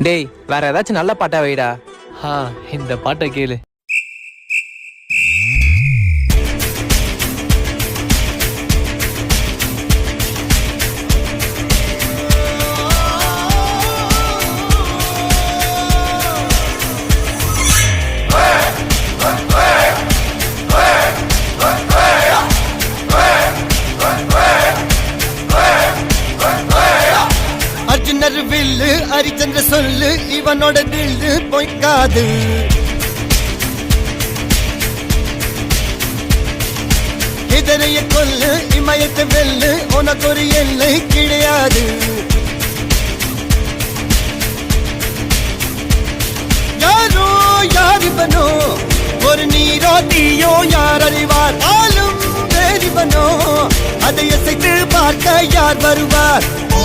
டேய் வேற ஏதாச்சும் நல்ல பாட்டா வைடா. இந்த பாட்டை கேளு. அர்ஜுனர் வில்லு ஹரிச்சந்திர சொல்லு இவனோட தில்லு பொய்க்காது. இதனைய கொல்லு இமயத்தை வெல்லு உனக்கு ஒரு எல்லை கிடையாது. யாரோ யாரிவனோ ஒரு நீரோ தீயோ யார் அறிவார். ஆளும் வேறிவனோ அதை அசைத்து பார்க்க யார் வருவார். ஓ